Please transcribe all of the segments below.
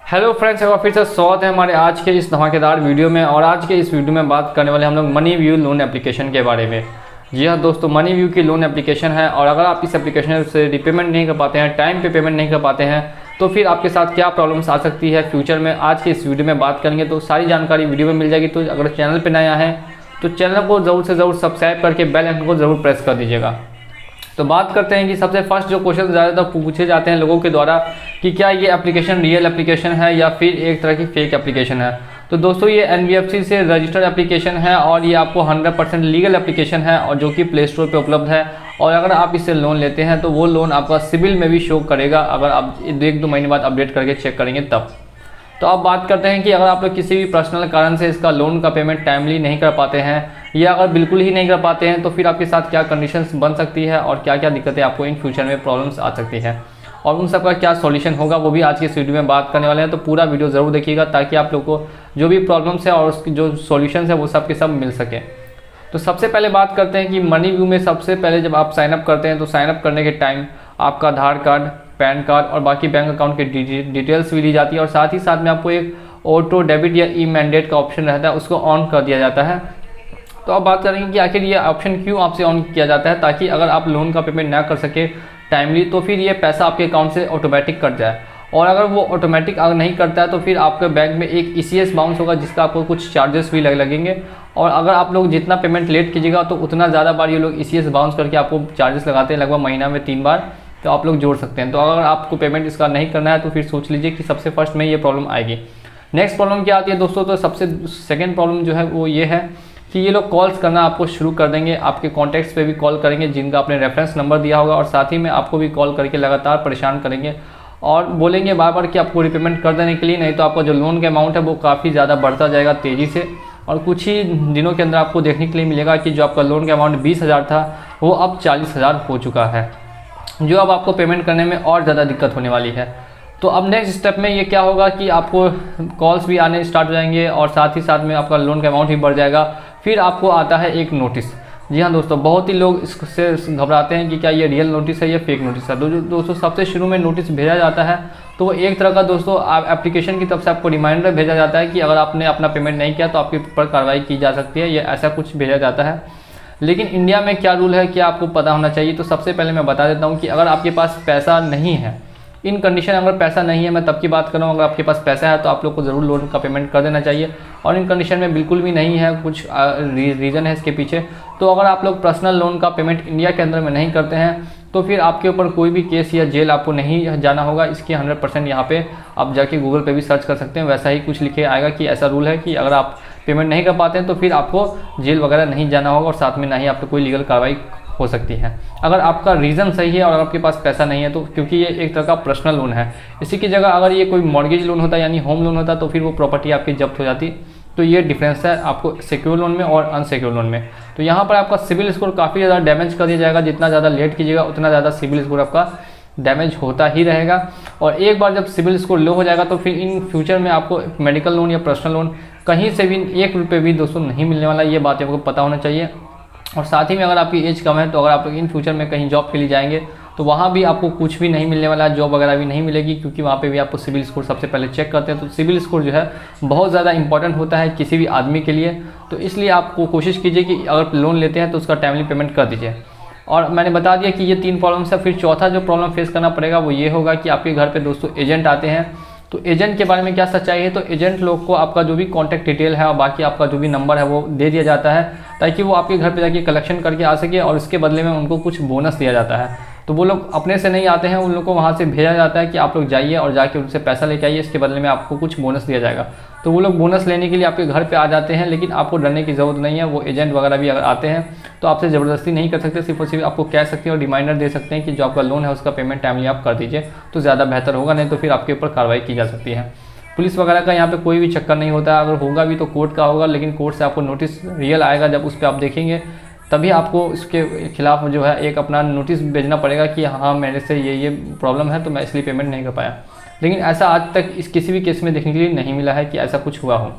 Hello friends, एक बार फिर से स्वागत है हमारे आज के इस धमाकेदार वीडियो में। और आज के इस वीडियो में बात करने वाले हम लोग मनी व्यू लोन एप्लीकेशन के बारे में। जी हाँ दोस्तों, मनी व्यू की लोन एप्लीकेशन है और अगर आप इस एप्लीकेशन से रिपेमेंट नहीं कर पाते हैं, टाइम पे पेमेंट नहीं कर पाते हैं, तो फिर आपके साथ क्या प्रॉब्लम्स आ सकती है फ्यूचर में, आज के इस वीडियो में बात करेंगे। तो सारी जानकारी वीडियो में मिल जाएगी। तो अगर चैनल पर नया है तो चैनल को ज़रूर से ज़रूर सब्सक्राइब करके बेल आइकन को ज़रूर प्रेस कर दीजिएगा। तो बात करते हैं कि सबसे फर्स्ट जो क्वेश्चन ज़्यादातर पूछे जाते हैं लोगों के द्वारा कि क्या ये एप्लीकेशन रियल एप्लीकेशन है या फिर एक तरह की फेक एप्लीकेशन है। तो दोस्तों, ये NBFC से रजिस्टर्ड एप्लीकेशन है और ये आपको 100% लीगल एप्लीकेशन है और जो कि प्ले स्टोर पे उपलब्ध है। और अगर आप इससे लोन लेते हैं तो वो लोन आपका सिबिल में भी शो करेगा, अगर आप 1-2 महीने बाद अपडेट करके चेक करेंगे तब। तो अब बात करते हैं कि अगर आप लोग किसी भी पर्सनल कारण से इसका लोन का पेमेंट टाइमली नहीं कर पाते हैं या अगर बिल्कुल ही नहीं कर पाते हैं तो फिर आपके साथ क्या कंडीशंस बन सकती है और क्या क्या दिक्कतें आपको इन फ्यूचर में प्रॉब्लम्स आ सकती है और उन सब का क्या सॉल्यूशन होगा, वो भी आज की इस वीडियो में बात करने वाले हैं। तो पूरा वीडियो ज़रूर देखिएगा ताकि आप लोग को जो भी प्रॉब्लम्स है और उसकी जो सॉल्यूशंस है वो सब के सब मिल सके। तो सबसे पहले बात करते हैं कि मनी व्यू में सबसे पहले जब आप साइनअप करते हैं तो साइनअप करने के टाइम आपका आधार कार्ड, पैन कार्ड और बाकी बैंक अकाउंट की डिटेल्स भी दी जाती है और साथ ही साथ में आपको एक ऑटो डेबिट या ई मैंडेट का ऑप्शन रहता है, उसको ऑन कर दिया जाता है। तो अब बात करेंगे कि आखिर ये ऑप्शन क्यों आपसे ऑन किया जाता है, ताकि अगर आप लोन का पेमेंट ना कर सके टाइमली तो फिर ये पैसा आपके अकाउंट से ऑटोमेटिक कट जाए। और अगर वो ऑटोमेटिक अगर नहीं करता है तो फिर आपके बैंक में एक ECS बाउंस होगा जिसका आपको कुछ चार्जेस भी लगेंगे। और अगर आप लोग जितना पेमेंट लेट कीजिएगा तो उतना ज़्यादा बार ये लोग ECS बाउंस करके आपको चार्जेस लगाते हैं, लगभग महीना में 3 बार। तो आप लोग जोड़ सकते हैं। तो अगर आपको पेमेंट इसका नहीं करना है तो फिर सोच लीजिए कि सबसे फर्स्ट में ये प्रॉब्लम आएगी। नेक्स्ट प्रॉब्लम क्या आती है दोस्तों, तो सबसे सेकेंड प्रॉब्लम जो है वो ये है कि ये लोग कॉल्स करना आपको शुरू कर देंगे, आपके कॉन्टैक्ट्स पे भी कॉल करेंगे जिनका आपने रेफरेंस नंबर दिया होगा और साथ ही में आपको भी कॉल करके लगातार परेशान करेंगे और बोलेंगे बार बार कि आपको रिपेमेंट कर देने के लिए, नहीं तो आपका जो लोन का अमाउंट है वो काफ़ी ज़्यादा बढ़ता जाएगा तेज़ी से। और कुछ ही दिनों के अंदर आपको देखने के लिए मिलेगा कि जो आपका लोन का अमाउंट 20,000 था वो अब 40,000 हो चुका है, जो अब आपको पेमेंट करने में और ज़्यादा दिक्कत होने वाली है। तो अब नेक्स्ट स्टेप में ये क्या होगा कि आपको कॉल्स भी आने स्टार्ट हो जाएंगे और साथ ही साथ में आपका लोन का अमाउंट भी बढ़ जाएगा। फिर आपको आता है एक नोटिस। जी हाँ दोस्तों, बहुत ही लोग इससे घबराते हैं कि क्या ये रियल नोटिस है या फेक नोटिस है। दोस्तों, सबसे शुरू में नोटिस भेजा जाता है तो वो एक तरह का दोस्तों एप्लीकेशन की तरफ से आपको रिमाइंडर भेजा जाता है कि अगर आपने अपना पेमेंट नहीं किया तो आपके ऊपर कार्रवाई की जा सकती है, या ऐसा कुछ भेजा जाता है। लेकिन इंडिया में क्या रूल है क्या आपको पता होना चाहिए। तो सबसे पहले मैं बता देता हूँ कि अगर आपके पास पैसा नहीं है, इन कंडीशन अगर पैसा नहीं है, मैं तब की बात कर रहा हूँ, अगर आपके पास पैसा है तो आप लोग को ज़रूर लोन का पेमेंट कर देना चाहिए। और इन कंडीशन में बिल्कुल भी नहीं है, कुछ रीज़न है इसके पीछे। तो अगर आप लोग पर्सनल लोन का पेमेंट इंडिया के अंदर में नहीं करते हैं तो फिर आपके ऊपर कोई भी केस या जेल आपको नहीं जाना होगा। इसकी 100% यहाँ पे आप जाके गूगल पे भी सर्च कर सकते हैं, वैसा ही कुछ लिखे आएगा कि ऐसा रूल है कि अगर आप पेमेंट नहीं कर पाते हैं तो फिर आपको जेल वगैरह नहीं जाना होगा और साथ में ना ही आप कोई लीगल कार्रवाई हो सकती है अगर आपका रीज़न सही है और आपके पास पैसा नहीं है तो, क्योंकि ये एक तरह का पर्सनल लोन है। इसी की जगह अगर ये कोई मॉर्गेज लोन होता यानी होम लोन होता तो फिर वो प्रॉपर्टी आपकी जब्त हो जाती। तो ये डिफरेंस है आपको सिक्योर लोन में और अनसिक्योर लोन में। तो यहाँ पर आपका सिबिल स्कोर काफ़ी ज़्यादा डैमेज कर दिया जाएगा, जितना ज़्यादा लेट कीजिएगा उतना ज़्यादा सिबिल स्कोर आपका डैमेज होता ही रहेगा। और एक बार जब सिबिल स्कोर लो हो जाएगा तो फिर इन फ्यूचर में आपको मेडिकल लोन या पर्सनल लोन कहीं से भी 1 रुपये भी दोस्तों नहीं मिलने वाला, ये बात आपको पता होना चाहिए। और साथ ही में अगर आपकी एज कम है तो अगर आप इन फ्यूचर में कहीं जॉब के लिए जाएंगे तो वहाँ भी आपको कुछ भी नहीं मिलने वाला, जॉब वगैरह भी नहीं मिलेगी, क्योंकि वहाँ पे भी आपको सिबिल स्कोर सबसे पहले चेक करते हैं। तो सिबिल स्कोर जो है बहुत ज़्यादा इंपॉर्टेंट होता है किसी भी आदमी के लिए। तो इसलिए आपको कोशिश कीजिए कि अगर लोन लेते हैं तो उसका टाइमली पेमेंट कर दीजिए। और मैंने बता दिया कि ये 3 प्रॉब्लम्स है। फिर चौथा जो प्रॉब्लम फेस करना पड़ेगा वो ये होगा कि आपके घर पर दोस्तों एजेंट आते हैं। तो एजेंट के बारे में क्या सच्चाई है, तो एजेंट लोग को आपका जो भी कॉन्टैक्ट डिटेल है और बाकी आपका जो भी नंबर है वो दे दिया जाता है ताकि वो आपके घर पे जाके कलेक्शन करके आ सके और इसके बदले में उनको कुछ बोनस दिया जाता है। तो वो लोग अपने से नहीं आते हैं, उन लोग को वहाँ से भेजा जाता है कि आप लोग जाइए और जाके उनसे पैसा लेके आइए, इसके बदले में आपको कुछ बोनस दिया जाएगा। तो वो लोग बोनस लेने के लिए आपके घर पे आ जाते हैं, लेकिन आपको डरने की ज़रूरत नहीं है। वो एजेंट वगैरह भी अगर आते हैं तो आपसे ज़बरदस्ती नहीं कर सकते, सिर्फ और सिर्फ आपको कह सकते हैं और रिमाइंडर दे सकते हैं कि जो आपका लोन है उसका पेमेंट टाइमली आप कर दीजिए, तो ज़्यादा बेहतर होगा, नहीं तो फिर आपके ऊपर कार्रवाई की जा सकती है। पुलिस वगैरह का यहाँ पे कोई भी चक्कर नहीं होता है, अगर होगा भी तो कोर्ट का होगा, लेकिन कोर्ट से आपको नोटिस रियल आएगा, जब उस पर आप देखेंगे तभी आपको इसके खिलाफ जो है एक अपना नोटिस भेजना पड़ेगा कि हाँ मेरे से ये प्रॉब्लम है तो मैं इसलिए पेमेंट नहीं कर पाया। लेकिन ऐसा आज तक इस किसी भी केस में देखने के लिए नहीं मिला है कि ऐसा कुछ हुआ हो।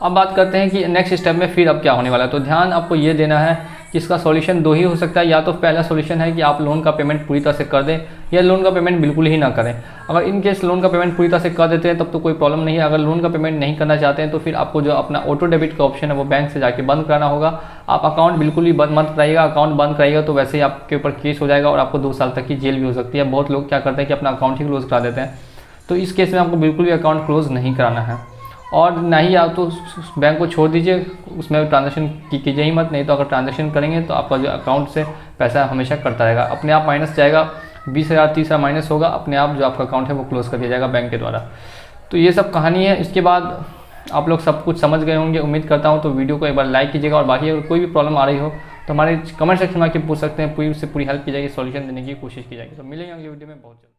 अब बात करते हैं कि नेक्स्ट स्टेप में फिर अब क्या होने वाला है। तो ध्यान आपको ये देना है जिसका सॉल्यूशन दो ही हो सकता है। या तो पहला सॉल्यूशन है कि आप लोन का पेमेंट पूरी तरह से कर दें या लोन का पेमेंट बिल्कुल ही ना करें। अगर इन केस लोन का पेमेंट पूरी तरह से कर देते हैं तब तो कोई प्रॉब्लम नहीं है। अगर लोन का पेमेंट नहीं करना चाहते हैं तो फिर आपको जो अपना ऑटो डेबिट का ऑप्शन है वो बैंक से जाके बंद कराना होगा। आप अकाउंट बिल्कुल ही बंद मत कराइएगा। अकाउंट बंद कराइएगा तो वैसे ही आपके ऊपर केस हो जाएगा और आपको 2 साल तक की जेल भी हो सकती है। बहुत लोग क्या करते हैं कि अपना अकाउंट ही क्लोज करा देते हैं, तो इस केस में आपको बिल्कुल भी अकाउंट क्लोज नहीं कराना है। और ना ही आप तो बैंक को छोड़ दीजिए, उसमें ट्रांजैक्शन कीजिए ही मत, नहीं तो अगर ट्रांजैक्शन करेंगे तो आपका जो अकाउंट से पैसा हमेशा कटता रहेगा, अपने आप माइनस जाएगा, 20,000 30,000 माइनस होगा, अपने आप जो आपका अकाउंट है वो क्लोज कर दिया जाएगा बैंक के द्वारा। तो ये सब कहानी है। इसके बाद आप लोग सब कुछ समझ गए होंगे, उम्मीद करता हूँ। तो वीडियो को एक बार लाइक कीजिएगा और बाकी अगर कोई भी प्रॉब्लम आ रही हो तो हमारे कमेंट सेक्शन में आके पूछ सकते हैं, पूरी से पूरी हेल्प की जाएगी, सॉल्यूशन देने की कोशिश की जाएगी। तो मिलेंगे अगली वीडियो में बहुत जल्द।